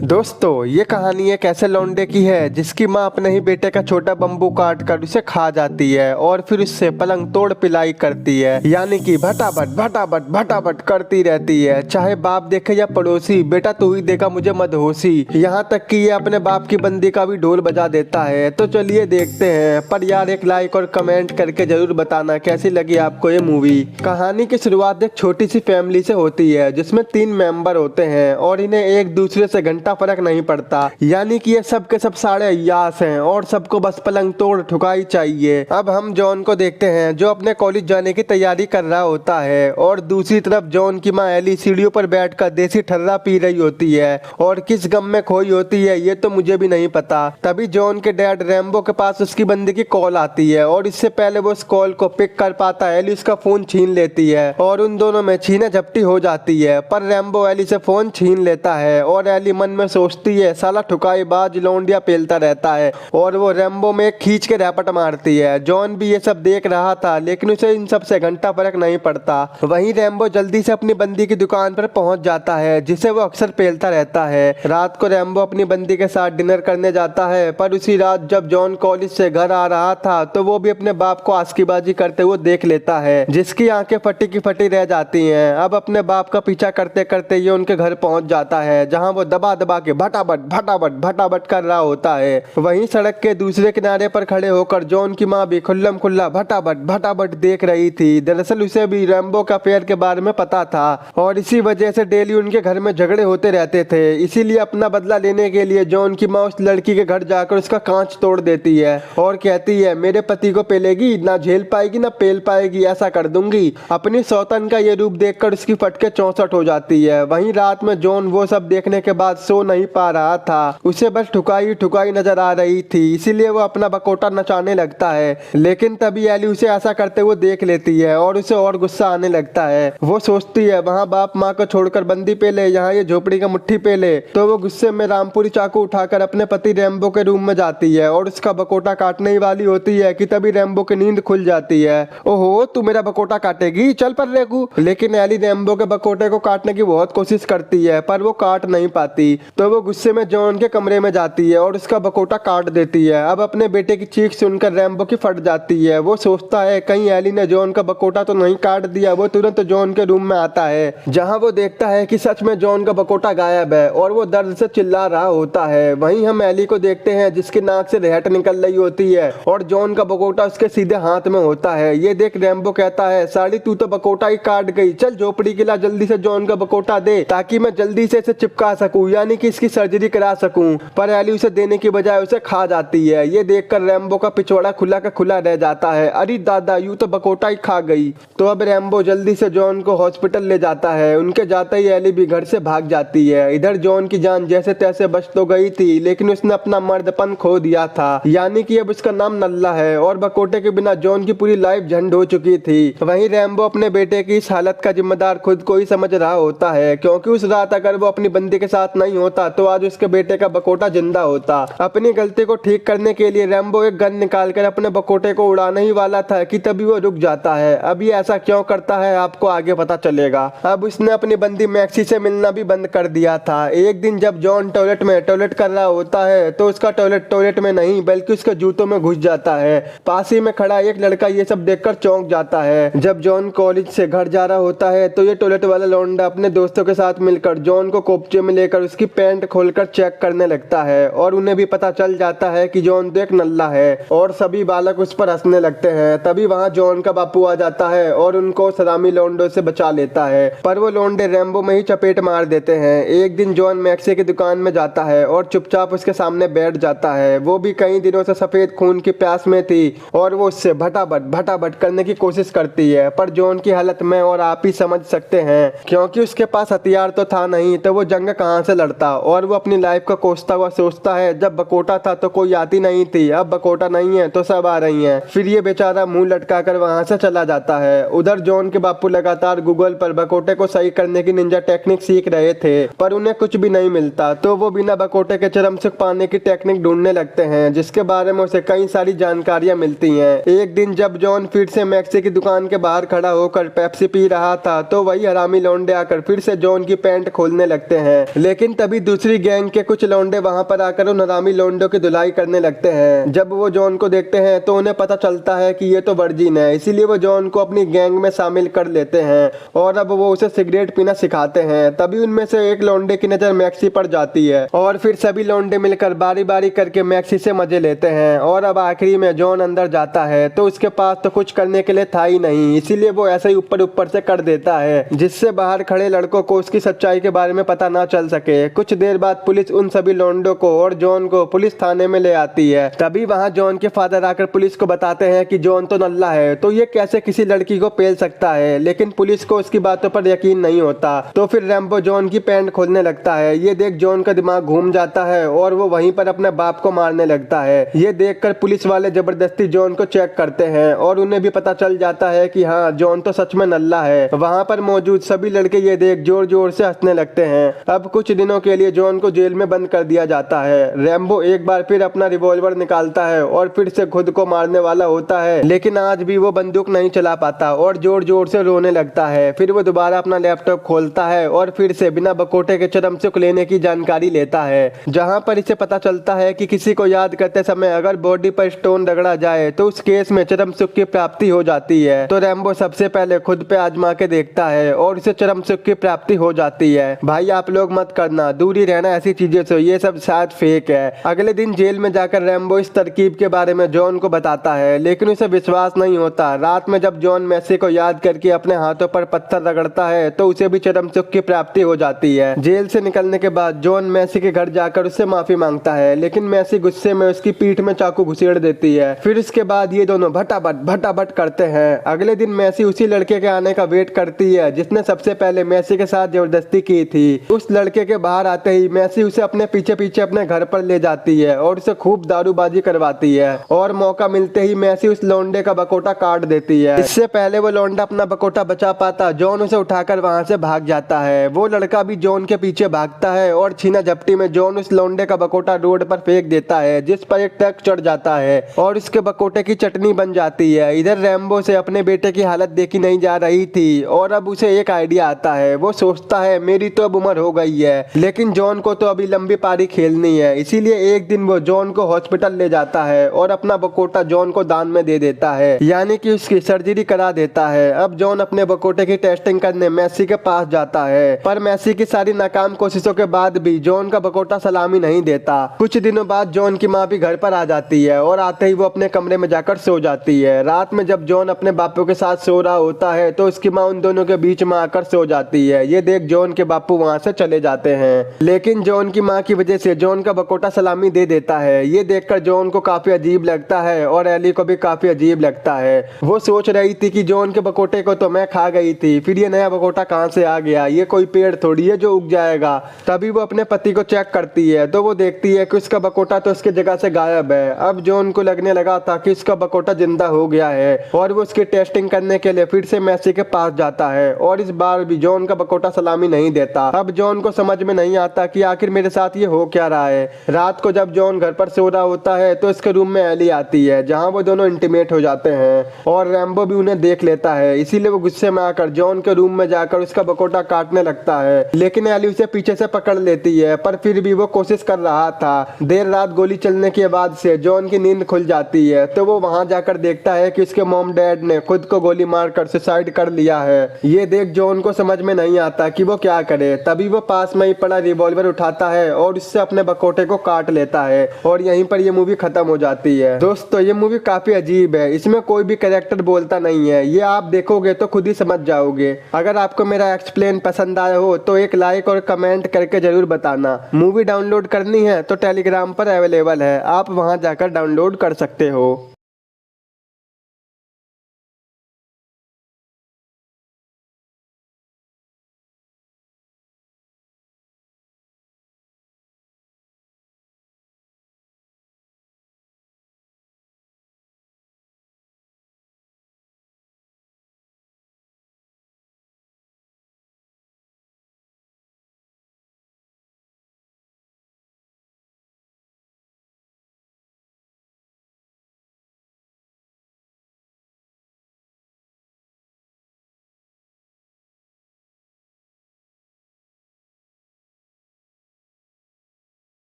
दोस्तों ये कहानी एक ऐसे लौंडे की है जिसकी माँ अपने ही बेटे का छोटा बम्बू काट कर उसे खा जाती है और फिर उससे पलंग तोड़ पिलाई करती है, यानी कि भटाभट भटाभट भटाभट करती रहती है। चाहे बाप देखे या पड़ोसी, बेटा तू ही देगा मुझे मदहोशी। यहाँ तक कि ये अपने बाप की बंदी का भी ढोल बजा देता है। तो चलिए देखते हैं, पर यार एक लाइक और कमेंट करके जरूर बताना कैसी लगी आपको ये मूवी। कहानी की शुरुआत एक छोटी सी फैमिली से होती है जिसमें 3 मेंबर होते हैं और इन्हें एक दूसरे से घंटा फर्क नहीं पड़ता, यानी कि ये सब के सब सारे अय्यास हैं और सबको बस पलंग तोड़ ठुकाई चाहिए। अब हम जॉन को देखते हैं जो अपने कॉलेज जाने की तैयारी कर रहा होता है और दूसरी तरफ जॉन की माँ एली सीढ़ियों पर बैठकर देसी ठर्रा पी रही होती है और किस गम में खोई होती है ये तो मुझे भी नहीं पता। तभी जॉन के डैड रैम्बो के पास उसकी बंदी की कॉल आती है और इससे पहले वो उस कॉल को पिक कर पाता है एली उसका फोन छीन लेती है और उन दोनों में छीना झपटी हो जाती है। पर रैम्बो एली से फोन छीन लेता है और एली मन में सोचती है साला ठुकाईबाज लौंडिया पेलता रहता है और वो रैम्बो में खींच के रैपट मारती है। जॉन भी ये सब देख रहा था लेकिन उसे इन सब से घंटा फर्क नहीं पड़ता। वहीं रैम्बो जल्दी से अपनी बंदी की दुकान पर पहुंच जाता है जिसे वो अक्सर पेलता रहता है। रात को रैम्बो अपनी बंदी के साथ डिनर करने जाता है, पर उसी रात जब जॉन कॉलेज से घर आ रहा था तो वो भी अपने बाप को आस्कीबाजी करते हुए देख लेता है जिसकी आंखें फटी की फटी रह जाती हैं। अब अपने बाप का पीछा करते करते ये उनके घर पहुंच जाता है जहां वो दबा दबा के भटाभट भटाभट भटाभट कर रहा होता है। वहीं सड़क के दूसरे किनारे पर खड़े होकर जॉन की माँ भी खुल्लम खुल्ला भटाभट भटाभट देख रही थी। दरअसल उसे भी रैम्बो का अफेयर के बारे में पता था और इसी वजह से डेली उनके घर में झगड़े होते रहते थे। इसीलिए अपना बदला लेने के लिए जॉन की माँ उस लड़की के घर जाकर उसका कांच तोड़ देती है और कहती है मेरे पति को पेलेगी ना, झेल पाएगी ना पेल पाएगी, ऐसा कर दूंगी। अपनी सौतन का ये रूप देखकर उसकी फटके 64 हो जाती है। वहीं रात में जॉन वो सब देखने के बाद सो नहीं पा रहा था, उसे बस ठुकाई ठुकाई नजर आ रही थी, इसीलिए वो अपना बकोटा नचाने लगता है। लेकिन तभी एली उसे ऐसा करते हुए देख लेती है और उसे और गुस्सा आने लगता है। वो सोचती है वहाँ बाप माँ को छोड़कर बंदी पेले, यहाँ ये झोपड़ी का मुट्ठी पेले। तो वो गुस्से में रामपुरी चाकू उठाकर अपने पति रैम्बो के रूम में जाती है और उसका बकोटा काटने ही वाली होती है कि तभी रैम्बो की नींद खुल जाती है। ओहो तू मेरा बकोटा काटेगी, चल पर रेगू। लेकिन एली रैम्बो के बकोटे को काटने की बहुत कोशिश करती है पर वो काट नहीं पाती। तो वो गुस्से में जॉन के कमरे में जाती है और उसका बकोटा काट देती है। अब अपने बेटे की चीख सुनकर रैम्बो की फट जाती है। वो सोचता है कहीं एली ने जॉन का बकोटा तो नहीं काट दिया। वो तुरंत जॉन के रूम में आता है जहां वो देखता है कि सच में जॉन का बकोटा गायब है और वो दर्द से चिल्ला रहा होता है। वहीं हम एली को देखते हैं जिसकी नाक से रेहट निकल रही होती है और जॉन का बकोटा उसके सीधे हाथ में होता है। ये देख रैम्बो कहता है साली तू तो बकोटा ही काट गई, चल झोपड़ी के ला जल्दी से जॉन का बकोटा दे ताकि मैं जल्दी से इसे चिपका सकूं, यानी कि इसकी सर्जरी करा सकूं। पर एली उसे देने की बजाय उसे खा जाती है। ये देखकर रैम्बो का पिछवाड़ा खुला का खुला रह जाता है। अरे दादा यूं तो बकोटा ही खा गई। तो अब रैम्बो जल्दी से जॉन को हॉस्पिटल ले जाता है। उनके जाते ही एली भी घर से भाग जाती है। इधर जॉन की जान जैसे तैसे बच तो गई थी लेकिन उसने अपना मर्दपन खो दिया था, यानी कि अब उसका नाम नल्ला है और बकोटे के बिना जॉन की पूरी लाइफ झंड हो चुकी थी। वहीं रैम्बो अपने बेटे की इस हालत का जिम्मेदार खुद को ही समझ रहा होता है क्योंकि उस रात अगर वो अपनी बंदी के साथ नहीं होता तो आज उसके बेटे का बकोटा जिंदा होता। अपनी गलती को ठीक करने के लिए रैम्बो एक गन निकालकर अपने बकोटे को उड़ाने ही वाला था कि तभी वो रुक जाता है। अब ये ऐसा क्यों करता है आपको आगे पता चलेगा। अब उसने अपनी बंदी मैक्सी से मिलना भी बंद कर दिया था। एक दिन जब जॉन टॉयलेट कर रहा होता है तो उसका टॉयलेट में नहीं बल्कि उसके जूतों में घुस जाता है। पास ही में खड़ा एक लड़का ये सब देखकर चौंक जाता है। जब जॉन कॉलेज से घर जा रहा होता है तो ये टॉयलेट वाला लौंडा अपने दोस्तों के साथ मिलकर जॉन को कोपचे में लेकर उसकी पैंट खोलकर चेक करने लगता है और उन्हें भी पता चल जाता है कि जॉन तो एक नल्ला है और सभी बालक उस पर हंसने लगते हैं। तभी वहां जॉन का बापू आ जाता है और उनको सलामी लौंडों से बचा लेता है, पर वो लौंडे रैम्बो में ही चपेट मार देते हैं। एक दिन जॉन मैक्सी की दुकान में जाता है और चुपचाप उसके सामने बैठ जाता है। वो भी कई दिनों से सफेद खून की प्यास में थी और वो उससे भटाभट भटाभट करने की कोशिश करती है, पर जॉन की हालत में और आप ही समझ सकते हैं क्योंकि उसके पास हथियार तो था नहीं तो वो जंग कहां से लड़ता। और वो अपनी लाइफ को कोसता हुआ सोचता है जब बकोटा था तो कोई आती नहीं थी, अब बकोटा नहीं है तो सब आ रही हैं। फिर ये बेचारा मुंह लटका कर वहां से चला जाता है। उधर जॉन के बापू लगातार गूगल पर बकोटे को सही करने की निंजा टेक्निक सीख रहे थे पर उन्हें कुछ भी नहीं मिलता। तो वो बिना बकोटे के चरम सुख पाने की टेक्निक ढूंढने लगते हैं जिसके बारे में उसे कई सारी जानकारियां मिलती हैं। एक दिन जब जॉन फिर से मैक्सी की दुकान के बाहर खड़ा होकर पेप्सी पी रहा था तो वही हरामी लौंडे आकर फिर से जॉन की पैंट खोलने लगते हैं। लेकिन तभी तभी दूसरी गैंग के कुछ लौंडे वहां पर आकर उन हरामी लौंडों की धुलाई करने लगते हैं। जब वो जॉन को देखते हैं तो उन्हें पता चलता है कि ये तो वर्जिन है, इसीलिए वो जॉन को अपनी गैंग में शामिल कर लेते हैं और अब वो उसे सिगरेट पीना सिखाते हैं। तभी उनमें से एक लौंडे की नजर मैक्सी पर जाती है और फिर सभी लौंडे मिलकर बारी बारी करके मैक्सी से मजे लेते हैं। और अब आखिरी में जॉन अंदर जाता है तो उसके पास तो कुछ करने के लिए था ही नहीं, इसीलिए वो ऐसे ही ऊपर ऊपर से कर देता है जिससे बाहर खड़े लड़कों को उसकी सच्चाई के बारे में पता ना चल सके। कुछ देर बाद पुलिस उन सभी लौंडों को और जॉन को पुलिस थाने में ले आती है। तभी वहां जॉन के फादर आकर पुलिस को बताते हैं कि जॉन तो नल्ला है, तो ये कैसे किसी लड़की को पेल सकता है। लेकिन पुलिस को उसकी बातों पर यकीन नहीं होता, तो फिर रैम्बो जॉन की पैंट खोलने लगता है। ये देख जॉन का दिमाग घूम जाता है और वो वहीं पर अपने बाप को मारने लगता है। ये देखकर पुलिस वाले जबरदस्ती जॉन को चेक करते हैं और उन्हें भी पता चल जाता है कि हाँ, जॉन तो सच में नल्ला है। वहां पर मौजूद सभी लड़के ये देख जोर जोर से हंसने लगते हैं। अब कुछ दिनों के लिए जॉन को जेल में बंद कर दिया जाता है। रैम्बो एक बार फिर अपना रिवॉल्वर निकालता है और फिर से खुद को मारने वाला होता है, लेकिन आज भी वो बंदूक नहीं चला पाता और जोर जोर से रोने लगता है। फिर वो दोबारा अपना लैपटॉप खोलता है और फिर से बिना बकोटे के चरम सुख लेने की जानकारी लेता है, जहां पर इसे पता चलता है कि किसी को याद करते समय अगर बॉडी पर स्टोन रगड़ा जाए तो उस केस में चरम सुख की प्राप्ति हो जाती है। तो रैम्बो सबसे पहले खुद पे आजमा के देखता है और उसे चरम सुख की प्राप्ति हो जाती है। भाई आप लोग मत करना, दूरी रहना ऐसी चीजों से, ये सब शायद फेक है। अगले दिन जेल में जाकर रैम्बो इस तरकीब के बारे में जॉन को बताता है, लेकिन उसे विश्वास नहीं होता। रात में जब जॉन मैसी को याद करके अपने हाथों पर पत्थर रगड़ता है तो उसे भी चरम सुख की प्राप्ति हो जाती है। जेल से निकलने के बाद जॉन मैसी के घर जाकर उससे माफी मांगता है, लेकिन मैसी गुस्से में उसकी पीठ में चाकू घुसेड़ देती है। फिर इसके बाद ये दोनों भटाभट करते हैं। अगले दिन मैसी उसी लड़के के आने का वेट करती है जिसने सबसे पहले मैसी के साथ जबरदस्ती की थी। उस लड़के के बाहर आते ही मैसी उसे अपने पीछे पीछे अपने घर पर ले जाती है और उसे खूब दारूबाजी करवाती है और मौका मिलते ही मैसी उस लौंडे का बकोटा काट देती है। इससे पहले वो लौंडा अपना बकोटा बचा पाता, जॉन उसे उठाकर वहां से भाग जाता है। वो लड़का भी जॉन के पीछे भागता है और छीना झपटी में जॉन उस लौंडे का बकोटा रोड पर फेंक देता है, जिस पर एक ट्रक चढ़ जाता है और उसके बकोटे की चटनी बन जाती है। इधर रैम्बो से अपने बेटे की हालत देखी नहीं जा रही थी और अब उसे एक आइडिया आता है। वो सोचता है मेरी तो अब उम्र हो गई है, लेकिन जॉन को तो अभी लंबी पारी खेलनी है, इसीलिए एक दिन वो जॉन को हॉस्पिटल ले जाता है और अपना बकोटा जॉन को दान में दे देता है, यानी कि उसकी सर्जरी करा देता है। अब जॉन अपने बकोटे की टेस्टिंग करने मैसी के पास जाता है, पर मैसी की सारी नाकाम कोशिशों के बाद भी जॉन का बकोटा सलामी नहीं देता। कुछ दिनों बाद जॉन की माँ भी घर पर आ जाती है और आते ही वो अपने कमरे में जाकर सो जाती है। रात में जब जॉन अपने बापू के साथ सो रहा होता है तो उसकी माँ उन दोनों के बीच में आकर सो जाती है। ये देख जॉन के बापू वहाँ से चले जाते हैं, लेकिन जॉन की माँ की वजह से जॉन का बकोटा सलामी दे देता है। ये देखकर जॉन को काफी अजीब लगता है और एली को भी काफी अजीब लगता है। वो सोच रही थी कि जॉन के बकोटे को तो मैं खा गई थी, फिर ये नया बकोटा कहाँ से आ गया, ये कोई पेड़ थोड़ी है जो उग जाएगा। तभी वो अपने पति को चेक करती है तो वो देखती है कि उसका बकोटा तो उसकी जगह से गायब है। अब जॉन को लगने लगा था कि उसका बकोटा जिंदा हो गया है और वो उसकी टेस्टिंग करने के लिए फिर से मैसी के पास जाता है और इस बार भी जॉन का बकोटा सलामी नहीं देता। अब जॉन को समझ में नहीं आता कि आखिर मेरे साथ ये हो क्या रहा है। रात को जब जॉन घर पर सो रहा होता है तो इसके रूम में एली आती है, जहाँ वो दोनों इंटीमेट हो जाते हैं और रैम्बो भी उन्हें देख लेता है, इसीलिए वो गुस्से में आकर जॉन के रूम में जाकर उसका बकोटा काटने लगता है। लेकिन एली उसे पीछे से पकड़ लेती है, पर फिर भी वो कोशिश कर रहा था। देर रात गोली चलने के बाद से जॉन की नींद खुल जाती है तो वो वहां जाकर देखता है कि उसके मॉम डैड ने खुद को गोली मारकर सुसाइड कर लिया है। ये देख जॉन को समझ में नहीं आता कि वो क्या करे। तभी वो पास में ही पड़ा रिवॉल्वर उठाता है और उससे अपने बकोटे को काट लेता है और यहीं पर ये मूवी खत्म हो जाती है। दोस्तों ये मूवी काफी अजीब है, इसमें कोई भी कैरेक्टर बोलता नहीं है, ये आप देखोगे तो खुद ही समझ जाओगे। अगर आपको मेरा एक्सप्लेन पसंद आया हो तो एक लाइक और कमेंट करके जरूर बताना। मूवी डाउनलोड करनी है तो टेलीग्राम पर अवेलेबल है, आप वहां जाकर डाउनलोड कर सकते हो।